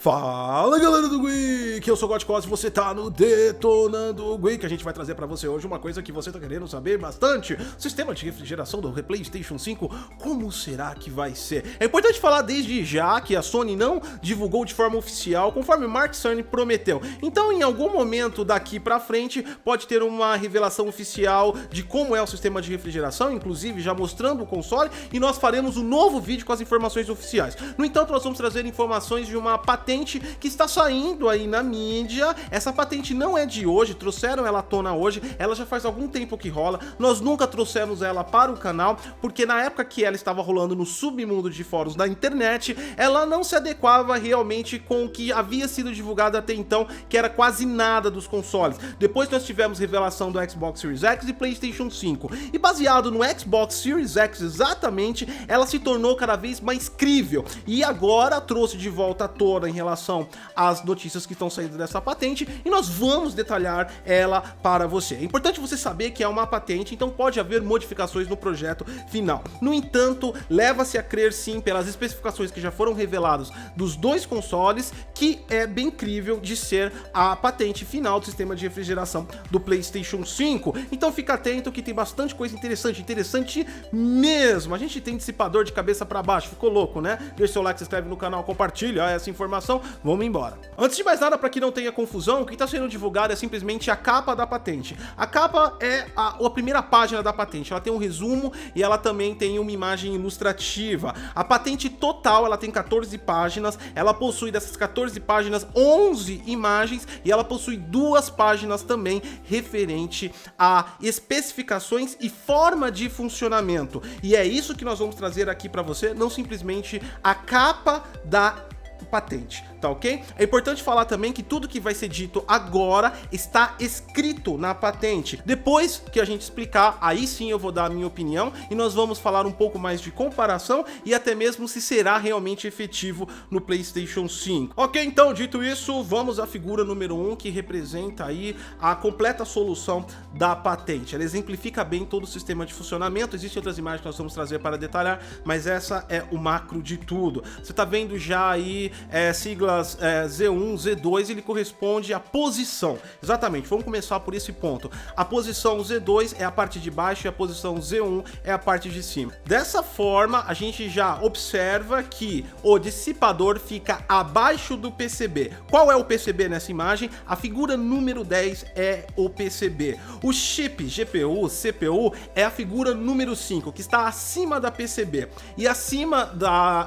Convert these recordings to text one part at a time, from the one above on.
Fala galera do Gui, que eu sou o Godcos e você tá no Detonando o Gui, que a gente vai trazer pra você hoje uma coisa que você tá querendo saber bastante: sistema de refrigeração do PlayStation 5, como será que vai ser? É importante falar desde já que a Sony não divulgou de forma oficial, conforme Mark Cerny prometeu. Então em algum momento daqui pra frente pode ter uma revelação oficial de como é o sistema de refrigeração, inclusive já mostrando o console, e nós faremos um novo vídeo com as informações oficiais. No entanto, nós vamos trazer informações de uma patente que está saindo aí na mídia. Essa patente não é de hoje, trouxeram ela à tona hoje, ela já faz algum tempo que rola, nós nunca trouxemos ela para o canal, porque na época que ela estava rolando no submundo de fóruns da internet, ela não se adequava realmente com o que havia sido divulgado até então, que era quase nada dos consoles. Depois nós tivemos revelação do Xbox Series X e PlayStation 5, e baseado no Xbox Series X exatamente, ela se tornou cada vez mais crível, e agora trouxe de volta à tona em relação às notícias que estão saindo dessa patente, e nós vamos detalhar ela para você. É importante você saber que é uma patente, então pode haver modificações no projeto final. No entanto, leva-se a crer sim, pelas especificações que já foram reveladas dos dois consoles, que é bem crível de ser a patente final do sistema de refrigeração do PlayStation 5. Então fica atento que tem bastante coisa interessante mesmo. A gente tem dissipador de cabeça para baixo, ficou louco, né? Deixa seu like, se inscreve no canal, compartilha essa informação. Vamos embora. Antes de mais nada, para que não tenha confusão, o que está sendo divulgado é simplesmente a capa da patente. A capa é a primeira página da patente, ela tem um resumo e ela também tem uma imagem ilustrativa. A patente total, ela tem 14 páginas, ela possui dessas 14 páginas 11 imagens e ela possui 2 páginas também referente a especificações e forma de funcionamento. E é isso que nós vamos trazer aqui para você, não simplesmente a capa da patente, tá ok? É importante falar também que tudo que vai ser dito agora está escrito na patente. Depois que a gente explicar, aí sim eu vou dar a minha opinião e nós vamos falar um pouco mais de comparação e até mesmo se será realmente efetivo no PlayStation 5. Ok, então dito isso, vamos à figura número 1, que representa aí a completa solução da patente. Ela exemplifica bem todo o sistema de funcionamento. Existem outras imagens que nós vamos trazer para detalhar, mas essa é o macro de tudo. Você tá vendo já aí siglas Z1, Z2, ele corresponde à posição. Exatamente, vamos começar por esse ponto. A posição Z2 é a parte de baixo e a posição Z1 é a parte de cima. Dessa forma, a gente já observa que o dissipador fica abaixo do PCB. Qual é o PCB nessa imagem? A figura número 10 é o PCB. O chip GPU, CPU é a figura número 5, que está acima da PCB. E acima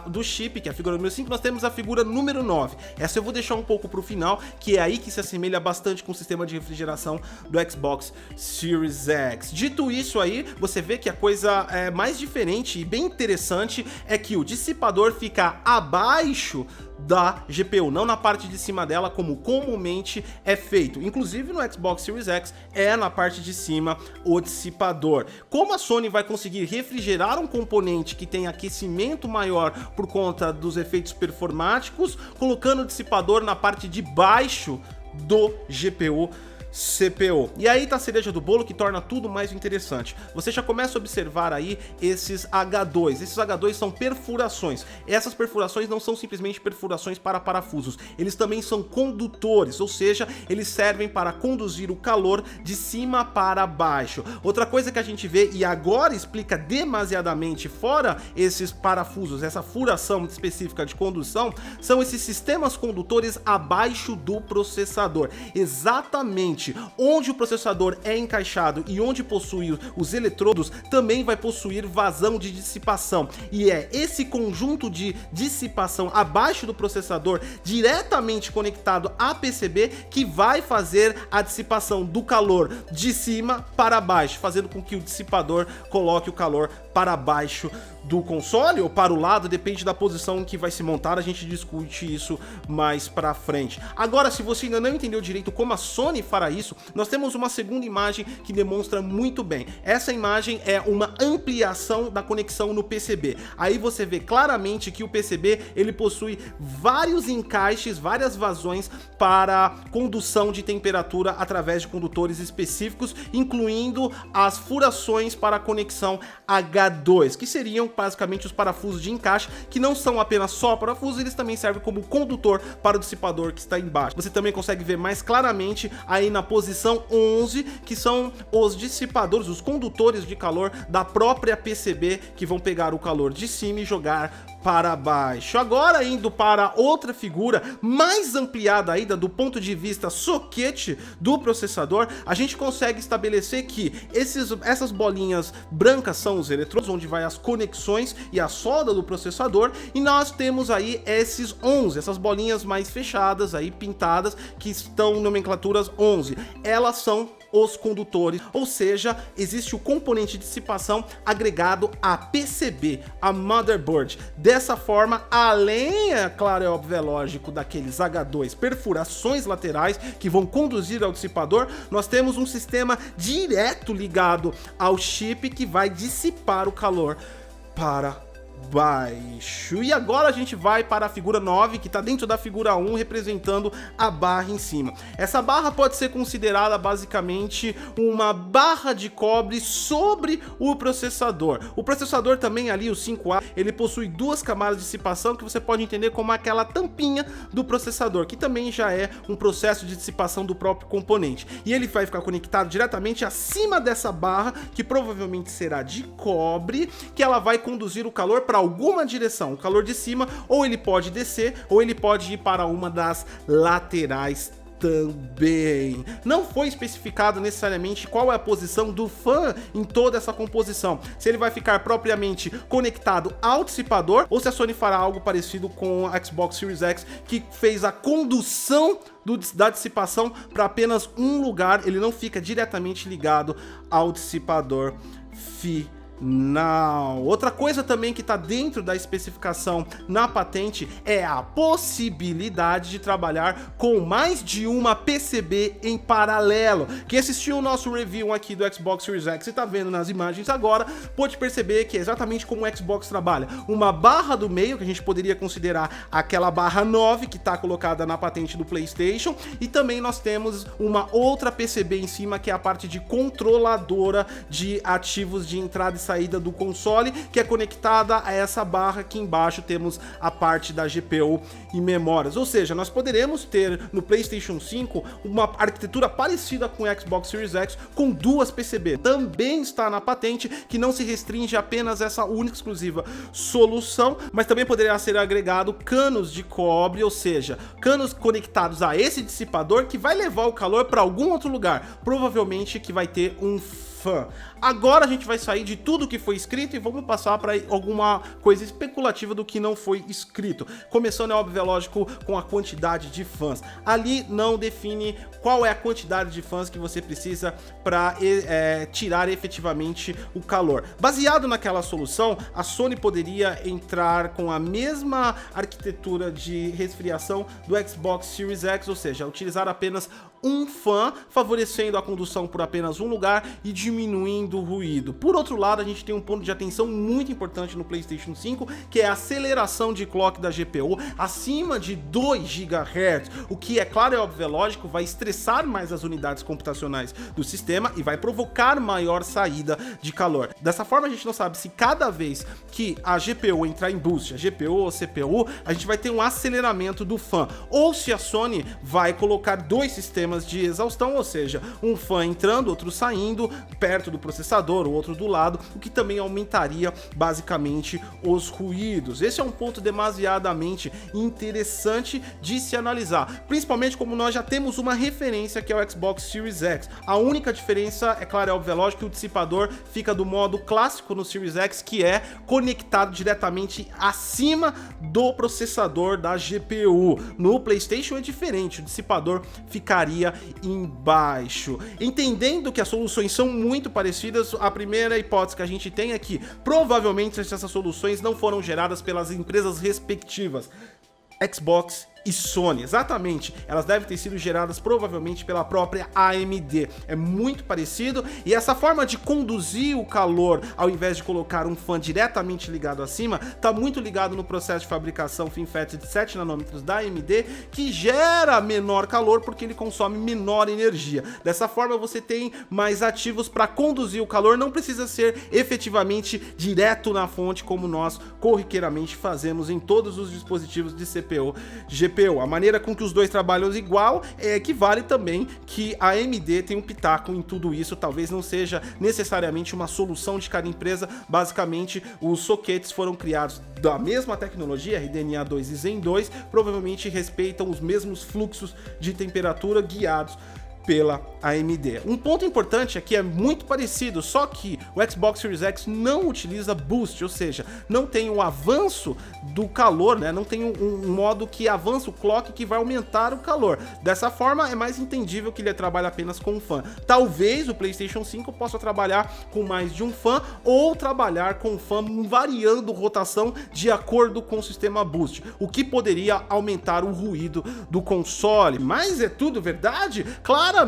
do chip, que é a figura número 5, nós temos a figura número 9. Essa eu vou deixar um pouco para o final, que é aí que se assemelha bastante com o sistema de refrigeração do Xbox Series X. Dito isso aí, você vê que a coisa mais diferente e bem interessante é que o dissipador fica abaixo da GPU, não na parte de cima dela, como comumente é feito. Inclusive no Xbox Series X é na parte de cima o dissipador. Como a Sony vai conseguir refrigerar um componente que tem aquecimento maior por conta dos efeitos performáticos, colocando o dissipador na parte de baixo do GPU CPU. E aí tá a cereja do bolo que torna tudo mais interessante. Você já começa a observar aí esses H2. Esses H2 são perfurações. Essas perfurações não são simplesmente perfurações para parafusos. Eles também são condutores, ou seja, eles servem para conduzir o calor de cima para baixo. Outra coisa que a gente vê e agora explica demasiadamente, fora esses parafusos, essa furação específica de condução, são esses sistemas condutores abaixo do processador. Exatamente onde o processador é encaixado e onde possui os eletrodos, também vai possuir vazão de dissipação, e é esse conjunto de dissipação abaixo do processador, diretamente conectado a PCB, que vai fazer a dissipação do calor de cima para baixo, fazendo com que o dissipador coloque o calor para baixo do console ou para o lado, depende da posição em que vai se montar. A gente discute isso mais pra frente. Agora, se você ainda não entendeu direito como a Sony fará isso, nós temos uma segunda imagem que demonstra muito bem. Essa imagem é uma ampliação da conexão no PCB. Aí você vê claramente que o PCB ele possui vários encaixes, várias vazões para condução de temperatura através de condutores específicos, incluindo as furações para a conexão H2, que seriam seriam basicamente os parafusos de encaixe, que não são apenas só parafusos, eles também servem como condutor para o dissipador que está embaixo. Você também consegue ver mais claramente aí na posição 11, que são os dissipadores, os condutores de calor da própria PCB, que vão pegar o calor de cima e jogar para baixo. Agora, indo para outra figura mais ampliada ainda do ponto de vista soquete do processador, a gente consegue estabelecer que essas bolinhas brancas são os eletrodos, onde vai as conexões e a solda do processador, e nós temos aí esses 11, essas bolinhas mais fechadas aí, pintadas, que estão nomenclaturas 11. Elas são os condutores, ou seja, existe o componente de dissipação agregado à PCB, a motherboard. Dessa forma, além, é claro, é óbvio, é lógico, daqueles H2 perfurações laterais que vão conduzir ao dissipador, nós temos um sistema direto ligado ao chip que vai dissipar o calor para baixo. E agora a gente vai para a figura 9, que está dentro da figura 1, representando a barra em cima. Essa barra pode ser considerada basicamente uma barra de cobre sobre o processador. O processador também ali, o 5A, ele possui duas camadas de dissipação que você pode entender como aquela tampinha do processador, que também já é um processo de dissipação do próprio componente. E ele vai ficar conectado diretamente acima dessa barra, que provavelmente será de cobre, que ela vai conduzir o calor para alguma direção, o calor de cima, ou ele pode descer, ou ele pode ir para uma das laterais também. Não foi especificado necessariamente qual é a posição do fã em toda essa composição, se ele vai ficar propriamente conectado ao dissipador, ou se a Sony fará algo parecido com a Xbox Series X, que fez a condução da dissipação para apenas um lugar, ele não fica diretamente ligado ao dissipador final. Outra coisa também que está dentro da especificação na patente é a possibilidade de trabalhar com mais de uma PCB em paralelo. Quem assistiu o nosso review aqui do Xbox Series X e está vendo nas imagens agora, pode perceber que é exatamente como o Xbox trabalha. Uma barra do meio, que a gente poderia considerar aquela barra 9 que está colocada na patente do PlayStation, e também nós temos uma outra PCB em cima, que é a parte de controladora de ativos de entrada e saída do console, que é conectada a essa barra. Aqui embaixo temos a parte da GPU e memórias, ou seja, nós poderemos ter no PlayStation 5 uma arquitetura parecida com o Xbox Series X, com duas PCB. Também está na patente que não se restringe a apenas essa única exclusiva solução, mas também poderá ser agregado canos de cobre, ou seja, canos conectados a esse dissipador que vai levar o calor para algum outro lugar, provavelmente que vai ter um fã. Agora a gente vai sair de tudo que foi escrito e vamos passar para alguma coisa especulativa do que não foi escrito. Começando, é óbvio, é lógico, com a quantidade de fãs. Ali não define qual é a quantidade de fãs que você precisa para tirar efetivamente o calor. Baseado naquela solução, a Sony poderia entrar com a mesma arquitetura de resfriação do Xbox Series X, ou seja, utilizar apenas um fã, favorecendo a condução por apenas um lugar e diminuindo o ruído. Por outro lado, a gente tem um ponto de atenção muito importante no PlayStation 5, que é a aceleração de clock da GPU acima de 2 GHz, o que, é claro, é óbvio, é lógico, vai estressar mais as unidades computacionais do sistema e vai provocar maior saída de calor. Dessa forma, a gente não sabe se cada vez que a GPU entrar em boost, a GPU ou CPU, a gente vai ter um aceleramento do fã, ou se a Sony vai colocar dois sistemas de exaustão, ou seja, um fã entrando, outro saindo, perto do processador, o outro do lado, o que também aumentaria basicamente os ruídos. Esse é um ponto demasiadamente interessante de se analisar, principalmente como nós já temos uma referência que é o Xbox Series X. A única diferença, é claro, é óbvio, é lógico, que o dissipador fica do modo clássico no Series X, que é conectado diretamente acima do processador da GPU. No PlayStation é diferente, o dissipador ficaria embaixo. Entendendo que as soluções são muito parecidas, a primeira hipótese que a gente tem é que provavelmente essas soluções não foram geradas pelas empresas respectivas, Xbox e Sony, exatamente, elas devem ter sido geradas provavelmente pela própria AMD. É muito parecido, e essa forma de conduzir o calor, ao invés de colocar um fã diretamente ligado acima, tá muito ligado no processo de fabricação FinFET de 7 nanômetros da AMD, que gera menor calor porque ele consome menor energia. Dessa forma você tem mais ativos para conduzir o calor, não precisa ser efetivamente direto na fonte como nós corriqueiramente fazemos em todos os dispositivos de CPU, GPU. A maneira com que os dois trabalham igual equivale também que a AMD tem um pitaco em tudo isso. Talvez não seja necessariamente uma solução de cada empresa. Basicamente, os sockets foram criados da mesma tecnologia, RDNA 2 e Zen 2, provavelmente respeitam os mesmos fluxos de temperatura guiados pela AMD. Um ponto importante é que é muito parecido, só que o Xbox Series X não utiliza boost, ou seja, não tem um avanço do calor, né? Não tem um modo que avança o clock que vai aumentar o calor. Dessa forma, é mais entendível que ele trabalha apenas com um fã. Talvez o PlayStation 5 possa trabalhar com mais de um fã, ou trabalhar com um fã variando rotação de acordo com o sistema boost, o que poderia aumentar o ruído do console. Mas é tudo verdade? Claramente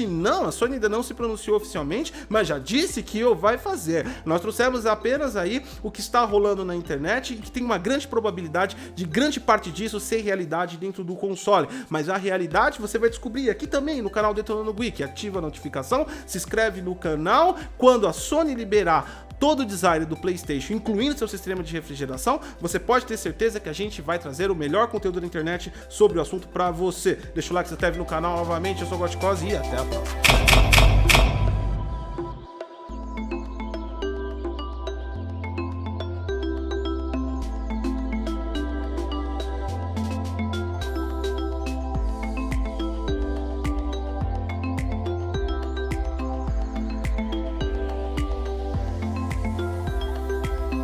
não, a Sony ainda não se pronunciou oficialmente, mas já disse que vai fazer. Nós trouxemos apenas aí o que está rolando na internet e que tem uma grande probabilidade de grande parte disso ser realidade dentro do console. Mas a realidade você vai descobrir aqui também no canal Detonando Geek. Ativa a notificação, se inscreve no canal. Quando a Sony liberar todo o design do PlayStation, incluindo seu sistema de refrigeração, você pode ter certeza que a gente vai trazer o melhor conteúdo da internet sobre o assunto para você. Deixa o like, se inscreve no canal novamente. Eu sou o Goticose e até a próxima.